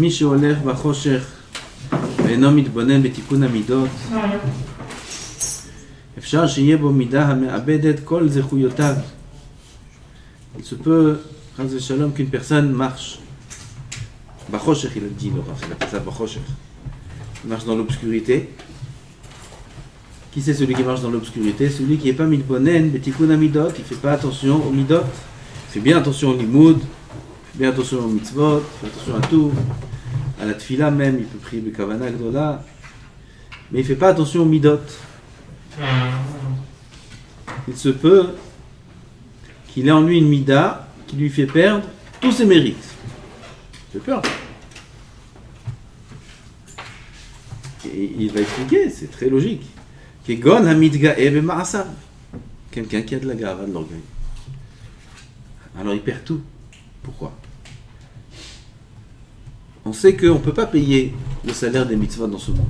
מי שהולך בחושך ואינו מתבונן בתיקון המידות, אפשר שיהיה בו מידה המאבדת כל זכויותיו. Il se peut, chas v'shalom, qu'une personne marche. Bachoshech, il a dit, Laura, c'est appelé ça Bachoshech. Il marche dans l'obscurité. Qui c'est celui qui marche dans l'obscurité? Celui qui n'est pas mitbonen, betikun amidot, il ne fait pas attention aux midot. Il fait bien attention au limoud, il fait bien attention aux mitzvot, il fait attention à tout. À la tfila même, il peut prier bekavana gdola. Mais il ne fait pas attention aux midot. Il se peut qu'il ait en lui une mida qui lui fait perdre tous ses mérites. C'est peur. Et il va expliquer, c'est très logique. Kegon hamidga ebe ma'asav. Quelqu'un qui a de la gava, de l'orgueil. Alors il perd tout. Pourquoi? On sait qu'on ne peut pas payer le salaire des mitzvahs dans ce monde.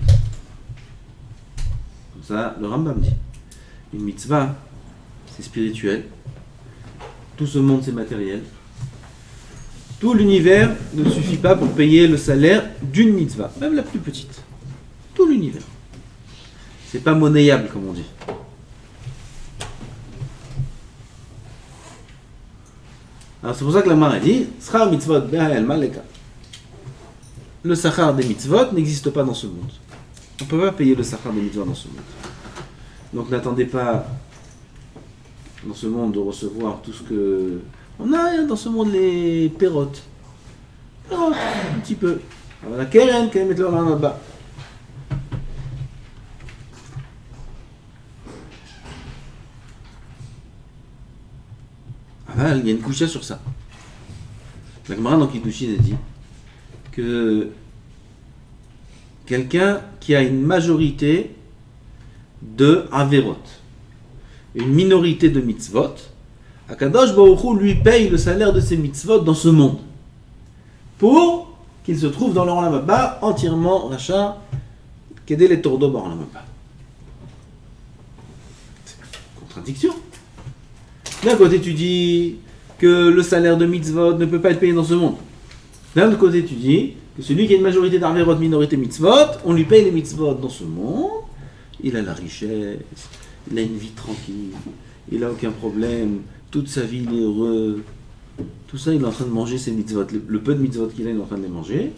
Comme ça, le Rambam dit. Une mitzvah, c'est spirituel. Tout ce monde, c'est matériel. Tout l'univers ne suffit pas pour payer le salaire d'une mitzvah, même la plus petite. Tout l'univers. C'est pas monnayable, comme on dit. Alors c'est pour ça que la Mara dit Schar mitzvot be'ha'el maleka. Le sachar des mitzvot n'existe pas dans ce monde. On ne peut pas payer le sachar des mitzvot dans ce monde. Donc n'attendez pas dans ce monde de recevoir tout ce que... On a dans ce monde les pérotes. Pérotes, un petit peu. Alors la keren, quand même, mettre leur main là-bas. Ah, il y a une couche sur ça. La Gemara dans Kiddushin a dit que quelqu'un qui a une majorité de averot, une minorité de mitzvot, Akadosh Baruch Hu lui paye le salaire de ses mitzvot dans ce monde pour qu'il se trouve dans l'Olam Haba entièrement rachat, qu'aider les tordos dans l'Olam Haba. C'est une contradiction. D'un côté tu dis que le salaire de mitzvot ne peut pas être payé dans ce monde. D'un autre côté tu dis que celui qui a une majorité d'Averot, minorité mitzvot, on lui paye les mitzvot dans ce monde, il a la richesse, il a une vie tranquille, il n'a aucun problème, toute sa vie il est heureux, tout ça il est en train de manger ses mitzvot, le peu de mitzvot qu'il a il est en train de les manger,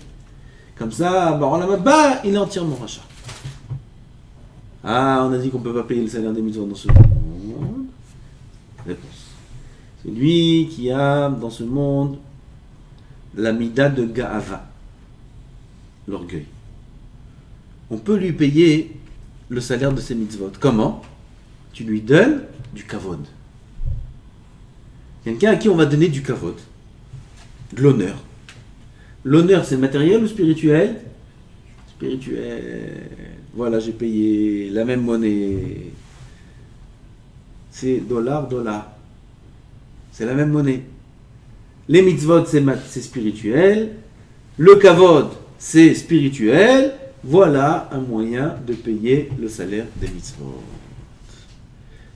comme ça, il est entièrement rachat. Ah, on a dit qu'on ne peut pas payer le salaire des mitzvot dans ce monde. Réponse. C'est lui qui a dans ce monde la mida de Ga'ava, l'orgueil. On peut lui payer le salaire de ses mitzvot. Comment? Tu lui donnes du kavod. Quelqu'un à qui on va donner du kavod, de l'honneur. L'honneur, c'est matériel ou spirituel? Spirituel. Voilà, j'ai payé la même monnaie. C'est dollar. C'est la même monnaie. Les mitzvot, c'est spirituel. Le kavod, c'est spirituel. Voilà un moyen de payer le salaire des mitzvot.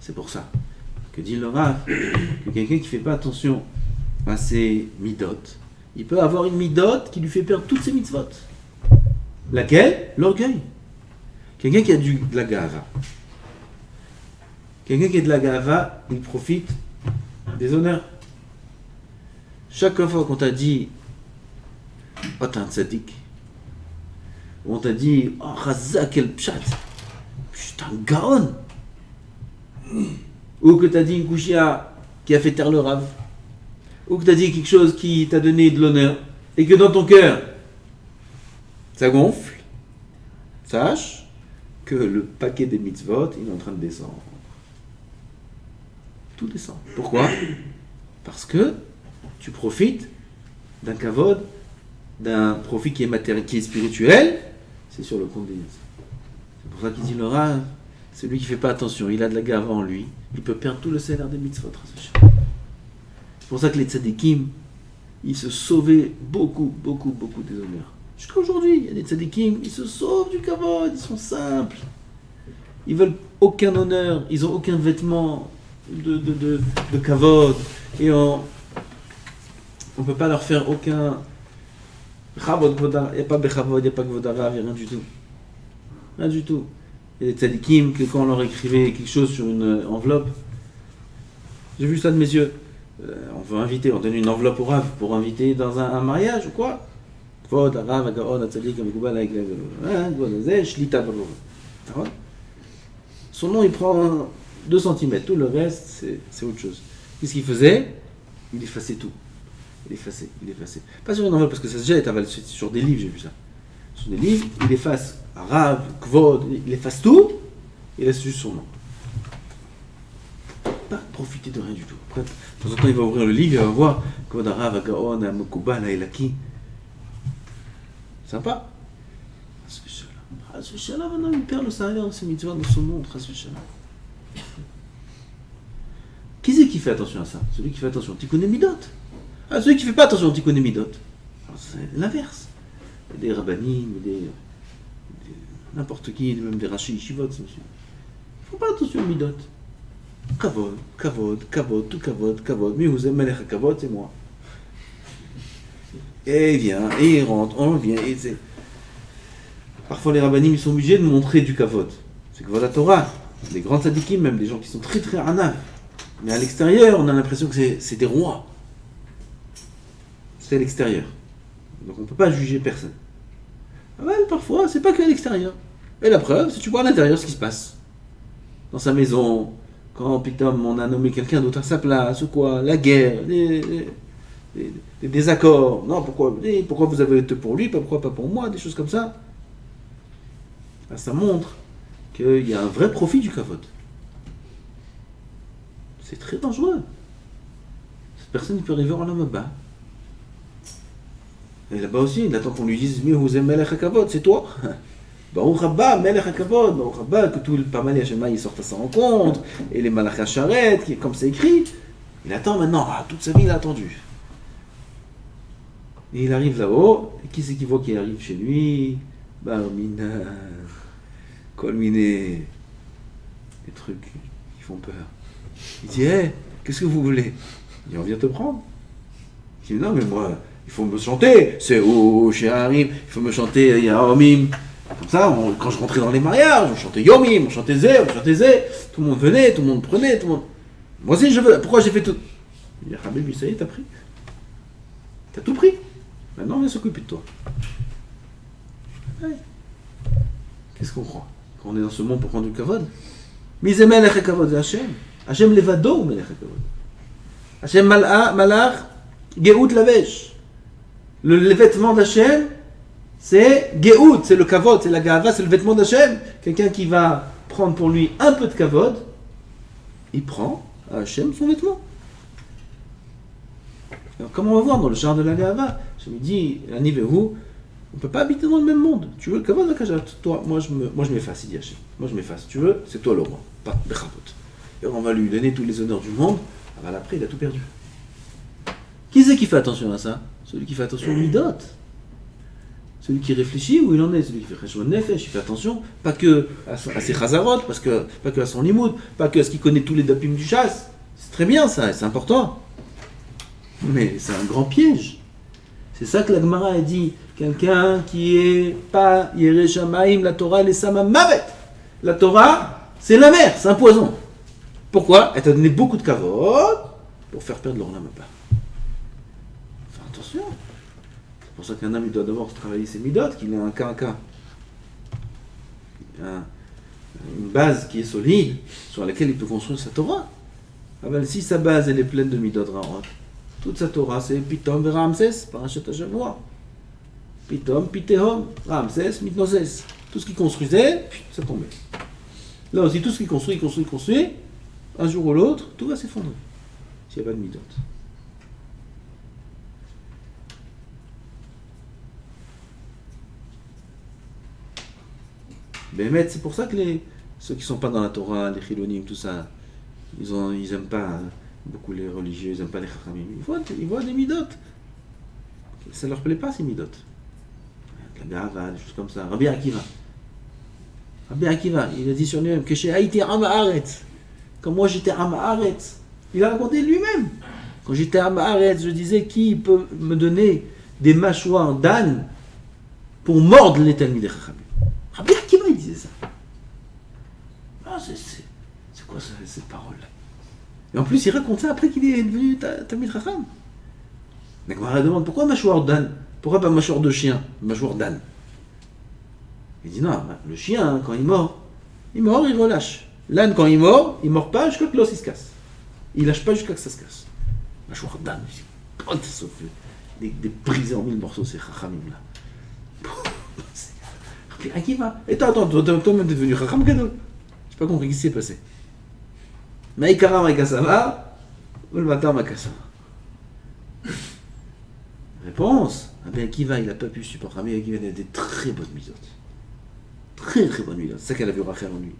C'est pour ça que dit le Rav, que quelqu'un qui ne fait pas attention à ses midot, il peut avoir une midot qui lui fait perdre toutes ses mitzvot. Laquelle? L'orgueil. Quelqu'un qui a de la gava. Quelqu'un qui a de la gava, il profite des honneurs. Chaque fois qu'on t'a dit « Oh, t'es un tzaddik », on t'a dit « Oh, Razak el pshat », « Putain, gaon », ou que t'as dit une kouchia qui a fait taire le Rav, ou que t'as dit quelque chose qui t'a donné de l'honneur, et que dans ton cœur, ça gonfle, sache que le paquet des mitzvot, il est en train de descendre. Tout descend. Pourquoi? Parce que tu profites d'un kavod, d'un profit qui est matériel, qui est spirituel, c'est sur le compte des mitzvot. C'est pour ça qu'il dit le Rav, celui qui ne fait pas attention, il a de la gava en lui, il peut perdre tout le salaire des mitzvot. C'est pour ça que les tzadikim, ils se sauvaient beaucoup des honneurs. Jusqu'à aujourd'hui, il y a des tzadikim, ils se sauvent du kavod, ils sont simples. Ils veulent aucun honneur, ils n'ont aucun vêtement de kavod, et on ne peut pas leur faire Chavod, Kvodara, il n'y a pas Bechavod, il n'y a pas Kvodara, il n'y a rien du tout. Rien du tout. Il y a des tzadikim que quand on leur écrivait quelque chose sur une enveloppe, j'ai vu ça de mes yeux. On veut inviter, on donne une enveloppe au Rav pour inviter dans un mariage ou quoi. Kvod, Rav, Agaon, Atzadik, Amikoubal, avec Shlita, son nom il prend 2 cm, tout le reste c'est autre chose. Qu'est-ce qu'il faisait? Il effaçait tout. Il effaçait. Pas sur une enveloppe parce que ça se jette, sur des livres j'ai vu ça. Sur des livres, il efface Rav, Kvod, il efface tout, il laisse juste son nom. Pas profiter de rien du tout. Après, de temps en temps, il va ouvrir le livre, il va voir Kvod Rav, Agaon, Amikoubal, Elaki. Sympa. Shalom, maintenant il perd le salaire de ses mitzvot dans son monde. Qui c'est qui fait attention à ça? Celui qui fait attention au tikkun midot. Celui qui ne fait pas attention au tikkun midot. C'est l'inverse. Il y a des rabbanim, n'importe qui, même des rachis, yeshivot. Il ne faut pas attention au midot. Kavod, tout kavod. Mais vous aimez les kavod, c'est moi. Et il vient, et il rentre, on vient, et c'est... Parfois les rabbanim ils sont obligés de montrer du kavod. C'est que voilà la Torah, des grands tzadikim, même des gens qui sont très très anav. Mais à l'extérieur, on a l'impression que c'est des rois. C'est à l'extérieur. Donc on ne peut pas juger personne. Parfois, c'est pas qu'à l'extérieur. Et la preuve, c'est que tu vois à l'intérieur ce qui se passe. Dans sa maison, quand pitom on a nommé quelqu'un d'autre à sa place, ou quoi, la guerre, des désaccords. Non, pourquoi vous avez été pour lui, pourquoi pas pour moi, des choses comme ça. Ça montre qu'il y a un vrai profit du kavod. C'est très dangereux. Cette personne peut arriver en l'homme bas. Et là-bas aussi, il attend qu'on lui dise « Mais vous aimez Melech HaKavod, c'est toi ?» Baruch Haba, Melech HaKavod, Baruch Haba, que tout le Pamali Hashema il sorte à sa rencontre, et les Malach HaSharet, comme c'est écrit. Il attend maintenant, toute sa vie il a attendu. Et il arrive là-haut, et qui c'est qui voit qu'il arrive chez lui? Mina, Kolminé, des trucs qui font peur. Il dit, qu'est-ce que vous voulez? Il dit, on vient te prendre. Il dit, non mais moi, il faut me chanter, c'est où chez Harim, il faut me chanter Yahomim. Comme ça, quand je rentrais dans les mariages, on chantait Yomim, on chantait Zé, tout le monde venait, tout le monde prenait, tout le monde... Moi aussi je veux, pourquoi j'ai fait tout? Il dit, Habib, ça y est, t'as pris. T'as tout pris. Maintenant on vient s'occuper de toi. Ouais. Qu'est-ce qu'on croit? Quand on est dans ce monde pour prendre du kavod? Misé melech kavod, c'est Hachem. Hachem levado melech kavod. Hachem malach geout lavesh. Le vêtement d'Hachem, c'est geout, c'est le kavod, c'est la gava, c'est le vêtement d'Hachem. Quelqu'un qui va prendre pour lui un peu de kavod, il prend à Hachem son vêtement. Alors, comme on va voir dans le char de la gava, je me dis, Anivehu, on ne peut pas habiter dans le même monde. Tu veux le kavod, toi, moi je m'efface, il dit Hachem. Moi je m'efface. Tu veux, c'est toi le roi, pas Bechavot. Et on va lui donner tous les honneurs du monde. Après, il a tout perdu. Qui c'est qui fait attention à ça? Celui qui fait attention au midot. Celui qui réfléchit où il en est. Celui qui fait cheshbon nefesh, il fait attention, pas que à ses chazarot, pas que à son limoud, pas que à ce qu'il connaît tous les dapim du chasse. C'est très bien ça, c'est important. Mais c'est un grand piège. C'est ça que la Gemara a dit. Quelqu'un qui est pas Yerei Shamaim, la Torah, elle est sama mavet. La Torah, c'est la mer, c'est un poison. Pourquoi? Elle t'a donné beaucoup de kavod pour faire perdre l'orlam à part. Fais attention. C'est pour ça qu'un homme il doit d'abord travailler ses midot, qu'il ait un cas. Une base qui est solide, sur laquelle il peut construire sa Torah. Si sa base elle est pleine de midot ra'ot, toute sa Torah c'est Pitom et Ramsès, Parashat Hashavua. Pitom, Pitehom, Ramsès, Mitnoses. Tout ce qu'il construisait, ça tombait. Là aussi, tout ce qu'il construit, un jour ou l'autre, tout va s'effondrer. S'il n'y a pas de midot. Bémet, c'est pour ça que ceux qui ne sont pas dans la Torah, les Chilonim, tout ça, ils n'aiment pas beaucoup les religieux, ils n'aiment pas les Chachamim. Ils voient des midot. Ça ne leur plaît pas, ces midot. La gava, des choses comme ça. Rabbi Akiva, il a dit sur lui-même que chez Haïti Am Haaretz, quand moi j'étais Am Haaretz, il a raconté lui-même. Quand j'étais Am Haaretz, je disais qui peut me donner des mâchoires d'âne pour mordre les Talmidei Chachamim. Rabbi Akiva, il disait ça. Ah, c'est quoi ça, cette parole-là? Et en plus, il raconte ça après qu'il est devenu Talmid Chacham. La Gemara demande pourquoi mâchoire d'âne? Pourquoi pas mâchoire de chien, mâchoire d'âne? Il dit non, le chien, quand il mord, il relâche. L'âne, quand il mord pas jusqu'à que l'os il se casse. Il lâche pas jusqu'à que ça se casse. Mâchoire d'âne, sauf des brisés en 1000 morceaux, ces Chachamim là. À qui va? Et attends, toi-même t'es devenu Chacham Gadol. J'ai pas compris, qu'est-ce qui s'est passé? Maïkara Maïkasava, ou le Matar Makasava. Réponse, Rabbi Akiva, il n'a pas pu supporter. Rabbi Akiva, il a des très bonnes misotes. Très très bonnes misotes. C'est ça qu'elle a vu Rachel en lui.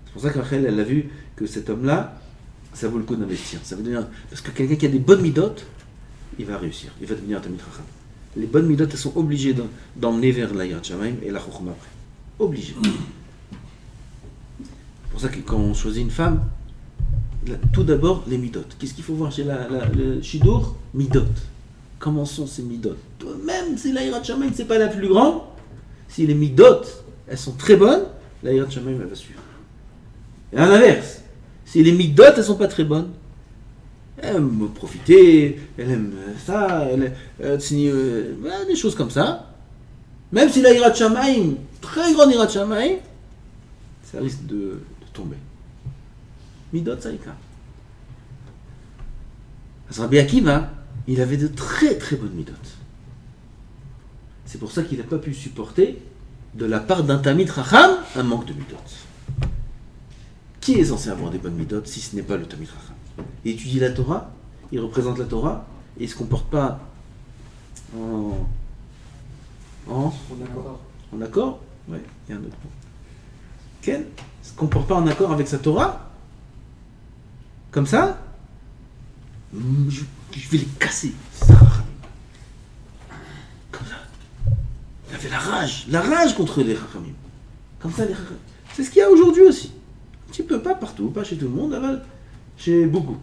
C'est pour ça que Rachel, elle a vu que cet homme-là, ça vaut le coup d'investir. Ça veut dire, parce que quelqu'un qui a des bonnes midotes, il va réussir. Il va devenir un Talmid Chacham. Les bonnes midotes, elles sont obligées d'emmener vers la Yirat Shamayim et la Chokhmah après. Obligées. C'est pour ça que quand on choisit une femme, tout d'abord, les midotes. Qu'est-ce qu'il faut voir chez le Shidour? Midot. Comment sont ces midot? Même si la Yirat Shamayim c'est pas la plus grande, si les midot elles sont très bonnes, la Yirat Shamayim elle va suivre. Et à l'inverse, si les midot elles sont pas très bonnes, elle aime profiter, elle aime ça, elle aime des choses comme ça. Même si la Yirat Shamayim, très grande Yirat Shamayim, ça risque de tomber. Midot ça y est. Rabbi Akiva, il avait de très très bonnes midotes. C'est pour ça qu'il n'a pas pu supporter, de la part d'un Talmid Chacham, un manque de midotes. Qui est censé avoir des bonnes midotes si ce n'est pas le Talmid Chacham? Il étudie la Torah, il représente la Torah, et il ne se comporte pas en accord. Ouais, il y a un autre mot. Ken ne se comporte pas en accord avec sa Torah, comme ça, je vais les casser. Comme ça. Il avait la rage contre les Chachamim. Comme ça, les Chachamim. C'est ce qu'il y a aujourd'hui aussi. Un petit peu, pas partout, pas chez tout le monde, mais chez beaucoup.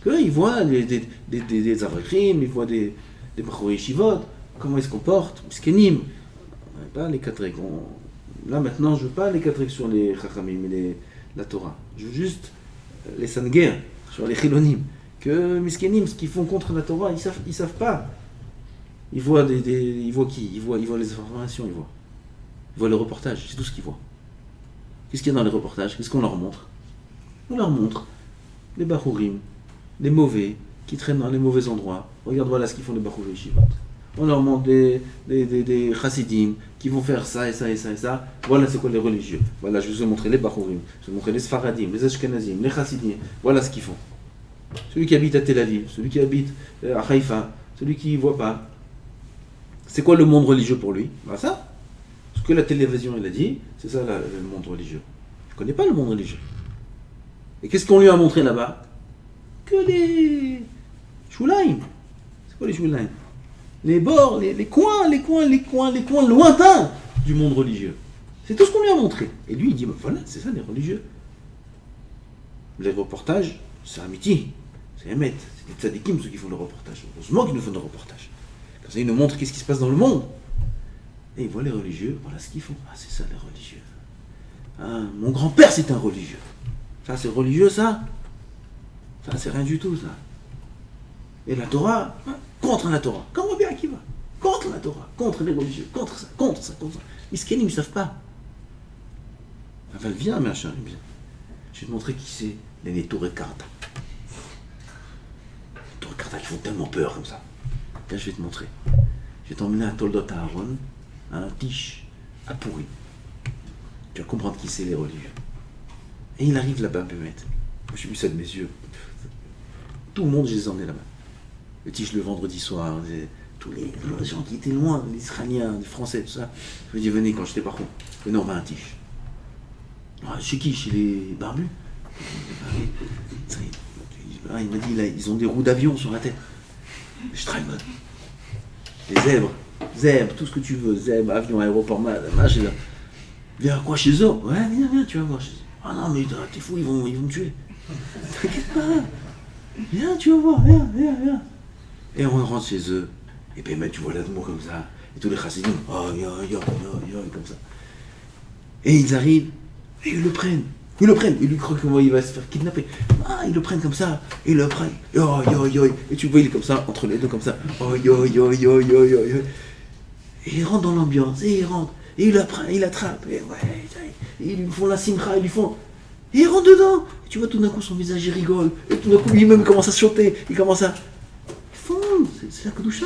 Ils voient des Avrakhim, ils voient des Bachorei Yeshivot, comment ils se comportent, Miskenim. Pas les quatre règles. Là maintenant, je veux pas les quatre règles sur les Chachamim et la Torah. Je veux juste les Sanger, sur les Chilonim. Que Miskenim, ce qu'ils font contre la Torah, ils savent pas. Ils voient ils voient qui? Ils voient les informations, ils voient le reportage, c'est tout ce qu'ils voient. Qu'est-ce qu'il y a dans les reportages? Qu'est-ce qu'on leur montre? On leur montre les Bachurim, les mauvais, qui traînent dans les mauvais endroits. Regarde, voilà ce qu'ils font les Bachurei Yeshivot. On leur montre des Chassidim qui vont faire ça et ça et ça et ça. Voilà c'est quoi les religieux. Voilà, je vous ai montré les Bachurim, je vous ai montré les Sfaradim, les Ashkenazim, les Chassidim. Voilà ce qu'ils font. Celui qui habite à Tel Aviv, celui qui habite à Haïfa, celui qui ne voit pas. C'est quoi le monde religieux pour lui? Ben ça. Ce que la télévision elle a dit, c'est ça le monde religieux. Il ne connaît pas le monde religieux. Et qu'est-ce qu'on lui a montré là-bas? Que les Shulaim. C'est quoi les Shulaim? Les bords, les coins lointains du monde religieux. C'est tout ce qu'on lui a montré. Et lui il dit, ben voilà, c'est ça les religieux. Les reportages, c'est Amiti. C'est Emet, c'est des tzadikim ceux qui font le reportage. Heureusement qu'ils nous font le reportage. Comme ça, ils nous montrent qu'est-ce qui se passe dans le monde. Et ils voient les religieux, voilà ce qu'ils font. Ah, c'est ça les religieux. Ah, mon grand-père, c'est un religieux. Ça, c'est religieux, ça? Ça, c'est rien du tout, ça. Et la Torah, contre la Torah. Comme Rabbi Akiva. Contre la Torah, contre les religieux, contre ça. Les Miskenim, ils ne savent pas. Enfin, viens, machin, viens. Je vais te montrer qui c'est. Les Torah Karta. Les Torah Karta qui font tellement peur comme ça. Là, je vais te montrer. Je vais t'emmener à Toldot Aaron, à un tiche, à Pourri. Tu vas comprendre qui c'est les religieux. Et il arrive là-bas, Bémet. Moi, j'ai vu ça de mes yeux. Tout le monde, je les emmenais là-bas. Le tiche le vendredi soir, tous les gens qui étaient loin, les Israéliens, les Français, tout ça. Je me dis, venez quand j'étais par contre. Venez, on va un tiche. Ah, chez qui? Chez les barbus. Il m'a dit, là, ils ont des roues d'avion sur la tête. Je travaille mode. Les zèbres, tout ce que tu veux, zèbres, avion, aéroport, machin. Viens quoi chez eux? Ouais, viens, tu vas voir chez eux. Ah non, mais t'es fou, ils vont me tuer. T'inquiète pas. Viens, tu vas voir, viens. Et on rentre chez eux. Et puis tu vois l'Admo comme ça, et tous les chassidim, comme ça. Et ils arrivent, et ils le prennent. Ils le prennent, ils lui croient qu'il va se faire kidnapper. Ils le prennent comme ça, et ils le prennent. Et tu vois, il est comme ça, entre les deux, comme ça. Et il rentre dans l'ambiance, et il rentre, et il l'attrape, et ils lui font la simcha, ils lui font. Et il rentre dedans. Et tu vois, tout d'un coup, son visage, il rigole. Et tout d'un coup, lui-même commence à chanter. Il commence à. Ils font, c'est la Kedusha.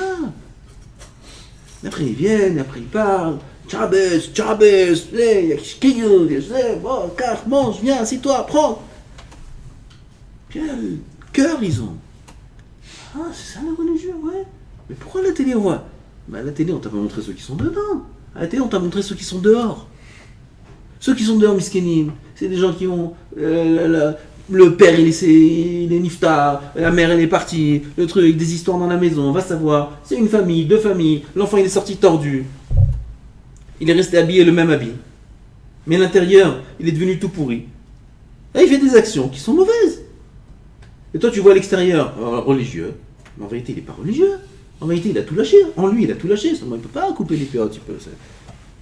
Après, ils viennent, après, ils parlent. Tchabès, il y a Kiyou, bon, car, mange, viens, assieds-toi, prends. Quel cœur ils ont. C'est ça la religion, ouais. Mais pourquoi la télé, on voit? À la télé, on t'a pas montré ceux qui sont dedans. À la télé, on t'a montré ceux qui sont dehors. Ceux qui sont dehors, miskenim, c'est des gens qui ont. Le père, il est niftar, la mère, elle est partie, le truc, des histoires dans la maison, on va savoir. C'est une famille, deux familles, l'enfant, il est sorti tordu. Il est resté habillé le même habit. Mais à l'intérieur, il est devenu tout pourri. Et il fait des actions qui sont mauvaises. Et toi, tu vois à l'extérieur, religieux. Mais en vérité, il n'est pas religieux. En vérité, il a tout lâché. En lui, il a tout lâché. Seulement, il ne peut pas couper les pieds un petit peu.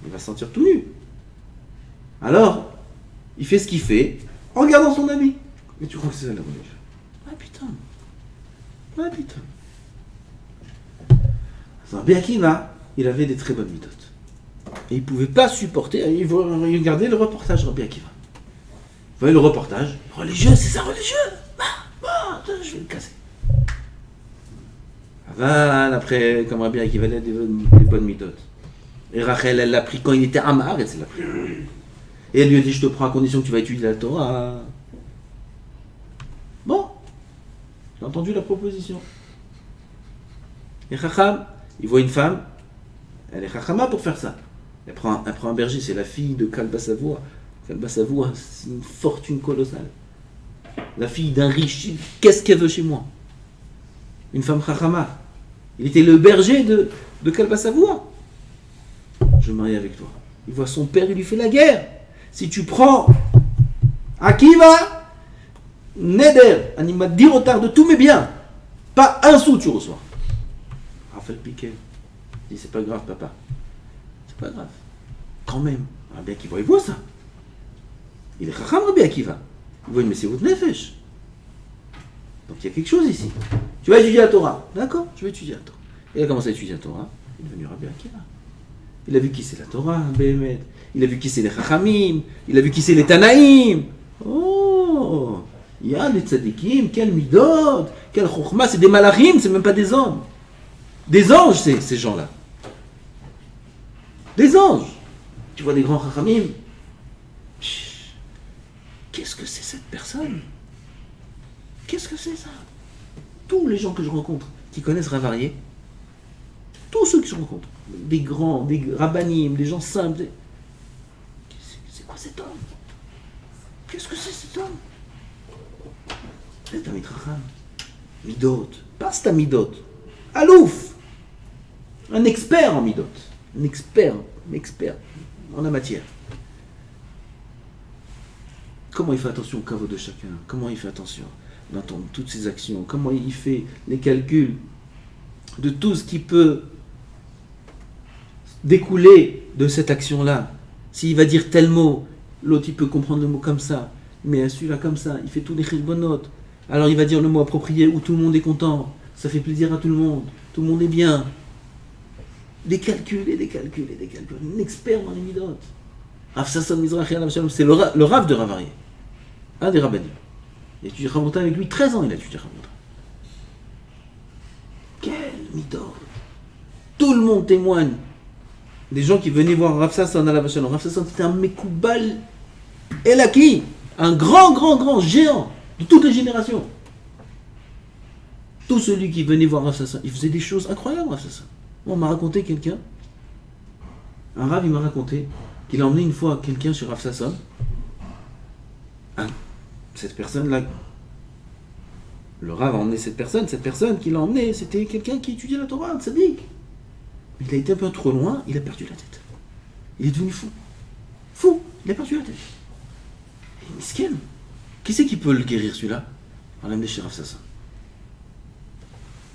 Il va se sentir tout nu. Alors, il fait ce qu'il fait en regardant son ami. Mais tu crois que c'est ça la religion? Putain. Rabbi Akiva, il avait des très bonnes méthodes. Et il ne pouvait pas supporter. Il regardait le reportage Rabbi Akiva. Vous voyez le reportage? Religieux, c'est ça, religieux. Je vais le casser. Après, comme Rabbi Akiva, il a des bonnes méthodes. Et Rachel, elle l'a pris quand il était amar, et elle l'a pris. Et elle lui a dit, je te prends à condition que tu vas étudier la Torah. Bon, j'ai entendu la proposition. Et Chacham, il voit une femme, elle est Chachama pour faire ça. Elle prend un berger, c'est la fille de Kalba Savoie. Kalba Savoie, c'est une fortune colossale. La fille d'un riche, qu'est-ce qu'elle veut chez moi? Une femme Chachama. Il était le berger de Kalba Savoie. Je me marie avec toi. Il voit son père, il lui fait la guerre. Si tu prends Akiva, Neder, Anima dire au tard de tous mes biens, pas un sou tu reçois. Raphaël Piquet dit c'est pas grave papa, c'est pas grave. Quand même, Rabbi Akiva il voit ça. Il est Chacham Rabbi Akiva. Il voit une Messirut Nefesh. Donc il y a quelque chose ici. Tu vas étudier la Torah, d'accord? Je vais étudier la Torah. Il a commencé à étudier la Torah, il est devenu Rabbi Akiva. Il a vu qui c'est la Torah, Béhémet. Il a vu qui c'est les Chachamim. Il a vu qui c'est les Tanaïm. Oh, il y a les Tzadikim, quel Midot, quel Chokhma, c'est des Malachim, c'est même pas des hommes. Des anges, ces gens-là. Des anges. Tu vois des grands Chachamim. Qu'est-ce que c'est cette personne? Qu'est-ce que c'est ça? Tous les gens que je rencontre qui connaissent Ravarié, tous ceux que je rencontre, des grands, des rabbanim, des gens simples, c'est quoi cet homme? Qu'est-ce que c'est cet homme? C'est un mitracham. Midot. Pas c'est un midot. Alouf. Un expert en midot. Un expert en la matière. Comment il fait attention au caveau de chacun? Comment il fait attention dans toutes ses actions? Comment il fait les calculs de tout ce qui peut découler de cette action-là? S'il va dire tel mot, l'autre il peut comprendre le mot comme ça, mais celui-là comme ça, il fait tous les cheshbonot. Alors il va dire le mot approprié où tout le monde est content, ça fait plaisir à tout le monde est bien. Des calculs et des calculs. Un expert dans les midot. Rav Sasson Mizrahi Alav Shalom, c'est le Rav de Ravarié, un des rabbanim. Il a étudié Ramonta avec lui, 13 ans il a étudié Ramonta. Quel midot. Tout le monde témoigne. Des gens qui venaient voir Rav Sasson Alav Shalom. Rav Sasson c'était un Mekoubal Elaki, un grand géant de toutes les générations. Tout celui qui venait voir Rav Sasson, il faisait des choses incroyables, Rav Sasson. On m'a raconté quelqu'un, un Rav il m'a raconté qu'il a emmené une fois quelqu'un chez Rav Sasson. Cette personne-là, le Rav a emmené cette personne qui l'a emmené, c'était quelqu'un qui étudiait la Torah, un tzaddik. Il a été un peu trop loin, il a perdu la tête. Il est devenu fou. Il a perdu la tête. Et misken, qui c'est qui peut le guérir celui-là? On l'a amené chez Rav Sasson.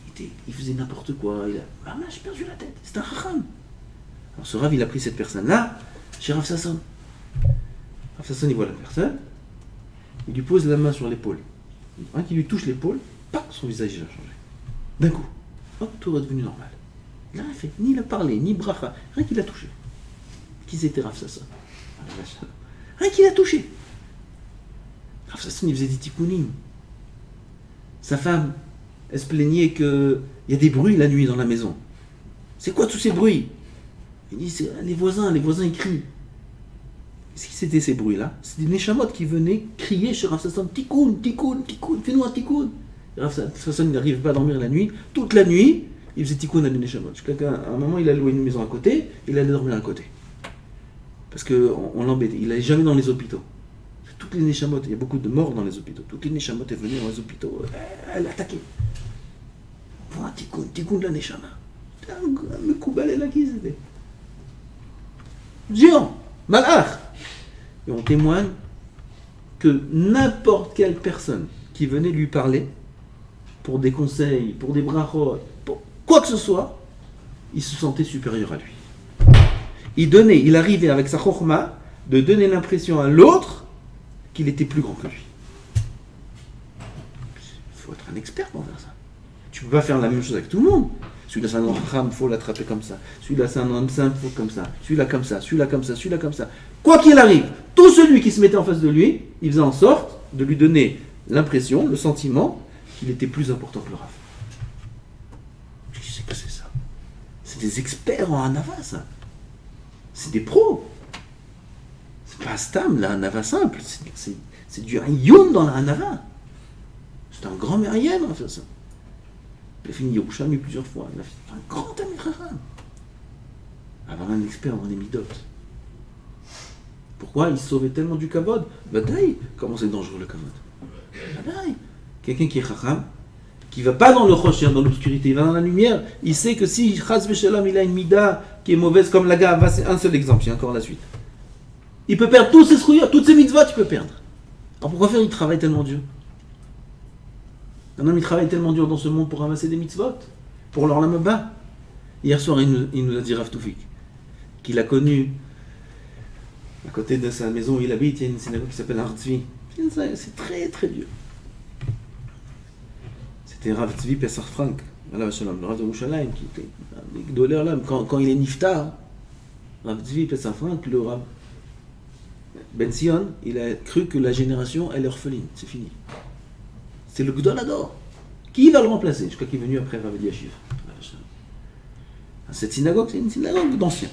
Il il faisait n'importe quoi. J'ai perdu la tête. C'est un chacham. Alors ce Rav, il a pris cette personne-là chez Rav Sasson. Rav Sasson, il voit la personne, il lui pose la main sur l'épaule. Un qui lui touche l'épaule, pac, son visage il a changé. D'un coup, hop, tout est devenu normal. Il n'a rien fait, ni il a parlé, ni bracha, rien qu'il a touché. Qui c'était Rav Sasson? Rien qu'il a touché. Rav Sasson, il faisait des tikkunim. Sa femme, elle se plaignait qu'il y a des bruits la nuit dans la maison. C'est quoi tous ces bruits? Il dit, c'est les voisins ils crient. Qu'est-ce que c'était ces bruits-là? C'était des Neshamot qui venaient crier chez Rav Sasson, Tikkoun, Tikkoun, Tikkoun, fais-nous un Tikkoun. Rav Sasson n'arrivait pas à dormir la nuit. Toute la nuit, il faisait Tikkoun à des Neshamot. À un moment, il a loué une maison à côté, il allait dormir à côté. Parce qu'on l'embêtait. Il n'allait jamais dans les hôpitaux. Toutes les Neshamot, il y a beaucoup de morts dans les hôpitaux. Toutes les Neshamot est venues dans les hôpitaux, elle attaquait. Voilà, Tikkoun de la Neshama. Me Koubalé là qui c'était. Géant, malach. Et on témoigne que n'importe quelle personne qui venait lui parler, pour des conseils, pour des brachot, pour quoi que ce soit, il se sentait supérieur à lui. Il arrivait avec sa chokhma de donner l'impression à l'autre qu'il était plus grand que lui. Il faut être un expert pour faire ça. Tu ne peux pas faire la même chose avec tout le monde. Celui-là c'est un grand ram, il faut l'attraper comme ça. Celui-là c'est un homme simple, il faut comme ça. Celui-là comme ça, celui-là comme ça, celui-là comme ça. Quoi qu'il arrive, tout celui qui se mettait en face de lui, il faisait en sorte de lui donner l'impression, le sentiment qu'il était plus important que le Rav. Qui c'est que c'est ça? C'est des experts en Hanava, ça. C'est des pros. C'est pas un stam, la Hanava simple. C'est du Hayoun dans la Hanava. C'est un grand Meriem à faire ça. Il a fini Yerushalmi plusieurs fois. Il a fait un grand Talmid Chacham. Avoir un expert dans les midot. Pourquoi il sauvait tellement du kavod? Badaï, comment c'est dangereux le kavod? Badaï. Quelqu'un qui est chacham, qui ne va pas dans le rocher, dans l'obscurité, il va dans la lumière, il sait que si chas v'shalom il a une mida qui est mauvaise comme la gava, c'est un seul exemple, il y a encore la suite. Il peut perdre tous ses srouillards, toutes ses mitzvot, il peut perdre. Alors pourquoi faire? Il travaille tellement dur. Un homme, il travaille tellement dur dans ce monde pour ramasser des mitzvot, pour leur lamaba. Hier soir, il nous a dit Rav Toufik, qu'il a connu, à côté de sa maison où il habite, il y a une synagogue qui s'appelle Har Tzvi. C'est très très dur. C'était Rav Tzvi Pesach Frank, le Rav de Yerushalayim, qui était un gdolé l'homme. Quand il est niftar, Rav Tzvi Pesach Frank, le Rav Ben Sion, il a cru que la génération, elle est orpheline, c'est fini. C'est le Gdolador. Qui va le remplacer? Jusqu'à qui est venu après Rav Eliashiv. Cette synagogue, c'est une synagogue d'anciens.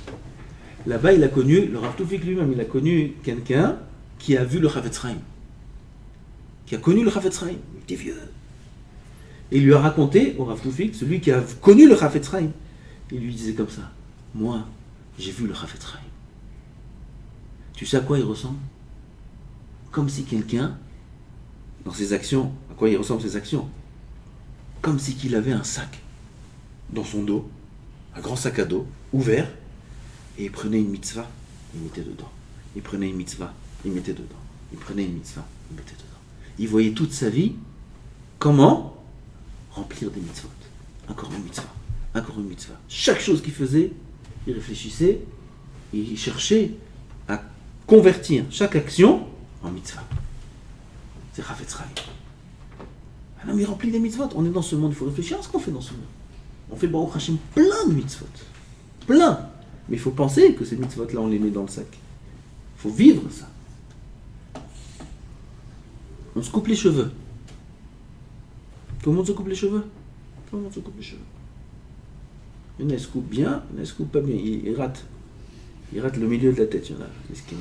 Là-bas, il a connu, le Rav Toufik lui-même, il a connu quelqu'un qui a vu le Chavetz Chaim. Qui a connu le Chavetz Chaim. Il était vieux. Et il lui a raconté au Rav Toufik, celui qui a connu le Chavetz Chaim, il lui disait comme ça, moi, j'ai vu le Chavetz Chaim. Tu sais à quoi il ressemble? Comme si quelqu'un, dans ses actions, à quoi il ressemble ses actions? Comme si qu'il avait un sac dans son dos, un grand sac à dos, ouvert, et il prenait une mitzvah, il mettait dedans. Il prenait une mitzvah, il mettait dedans. Il prenait une mitzvah, il mettait dedans. Il voyait toute sa vie, comment remplir des mitzvot. Encore une mitzvah, encore une mitzvah. Chaque chose qu'il faisait, il réfléchissait, et il cherchait à convertir chaque action en mitzvah. C'est Chavetz Chaim. Un homme, il remplit des mitzvot. On est dans ce monde, il faut réfléchir à ce qu'on fait dans ce monde. On fait Baruch Hashem plein de mitzvot. Plein. Mais il faut penser que ces mitzvot-là, on les met dans le sac. Il faut vivre ça. On se coupe les cheveux. Tout le monde se coupe les cheveux. Tout le monde se coupe les cheveux. Il y en a, ils se coupent bien, il y en a, ils se coupent pas bien. Ils ratent. Ils ratent le milieu de la tête, il y en a. Les skins.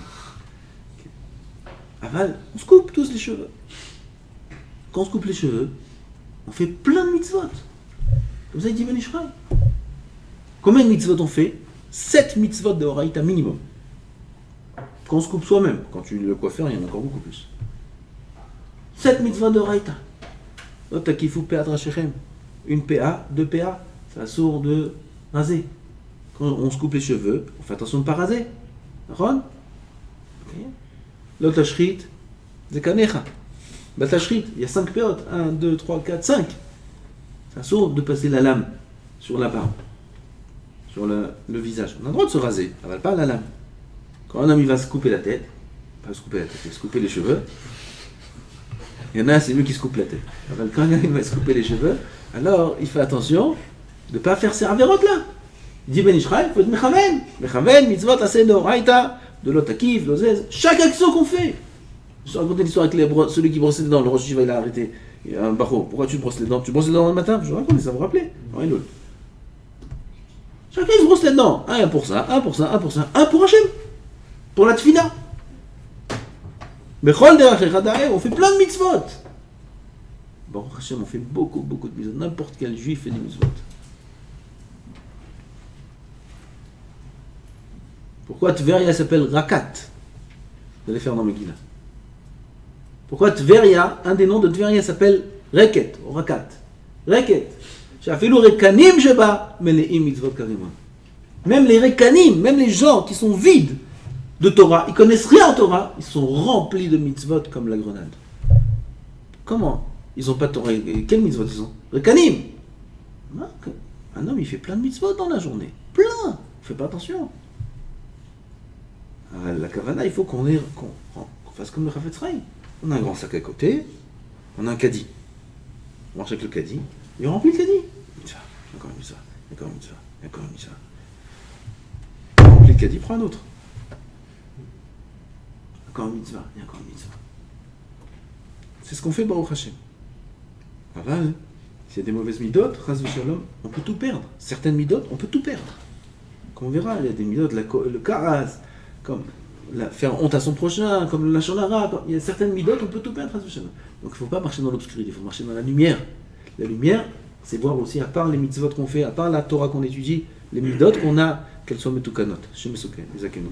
Aval, on se coupe tous les cheveux. Quand on se coupe les cheveux, on fait plein de mitzvot. Comme ça, il dit Ben Ishraï. Combien de mitzvot on fait? 7 mitzvot de Horaïta minimum. Quand on se coupe soi-même, quand tu le coiffeur, il y en a encore beaucoup plus. 7 mitzvot de Horaïta. T'as qu'il faut PA Drachechem. Une PA, 2 PA, ça sourd de raser. Quand on se coupe les cheveux, on fait attention de ne pas raser. Ron? L'autre tashrit, c'est kanecha. Batashrit, il y a 5 péotes. 1, 2, 3, 4, 5. C'est assourd de passer la lame sur la barbe, sur le visage. On a le droit de se raser, on n'avale pas la lame. Quand un homme il va se couper la tête, pas se couper la tête, il va se couper les cheveux. Il y en a, c'est lui qui se coupe la tête. Alors, quand un homme il va se couper les cheveux, alors il fait attention de ne pas faire ces avérotes là. Il dit Ben Israël, il faut être mechaven. Mechaven, mitzvot, assez d'oraita, de l'otakif, de l'ozez. Chaque action qu'on fait. Je te racontais l'histoire avec celui qui brossait les dents, le Rosh Hashiva il a arrêté. Il y a un barreau. Pourquoi tu brosses les dents? Tu brosses les dents le matin? Je vous raconte, ça vous rappelait? Rien d'autre. Chacun il se brosse les dents. Un pour ça, un pour ça, un pour ça, un pour Hachem. Pour la tfila. Bechol derech echad, on fait plein de mitzvot. Baruch Hashem, on fait beaucoup de mitzvot. N'importe quel juif fait des mitzvot. Pourquoi Tveria s'appelle Rakat? Vous allez faire dans Megillah. Pourquoi Tveria, un des noms de Tveria s'appelle Reket, ou Rakat? Reket. J'affilou Rekanim Sheba, mais les mitzvot carrément. Même les Rekanim, même les gens qui sont vides de Torah, ils connaissent rien en Torah, ils sont remplis de mitzvot comme la grenade. Comment? Ils n'ont pas de Torah. Quels mitzvot ils ont? Rekanim. Un homme il fait plein de mitzvot dans la journée. Plein. Il ne fait pas attention. La kavana, il faut qu'on fasse comme le Chafetz Chaim. On a un grand sac à côté, on a un caddie. On marche avec le caddie, il remplit le caddie. Mitzvah, encore une mitzvah, encore une mitzvah, encore une mitzvah. On remplit le caddie, prends un autre. Encore une mitzvah, et encore une mitzvah. C'est ce qu'on fait Baruch Hashem. Aval, s'il y a des mauvaises midot, Chas v'shalom, on peut tout perdre. Certaines midot, on peut tout perdre. Comme on verra, il y a des midot, le karas, comme faire honte à son prochain, comme le lachon hara, il y a certaines midot, on peut tout perdre. Donc il ne faut pas marcher dans l'obscurité, il faut marcher dans la lumière. La lumière, c'est voir aussi, à part les mitzvot qu'on fait, à part la Torah qu'on étudie, les midot qu'on a, qu'elles soient metukanot. Chez Mesuken, les Akenou.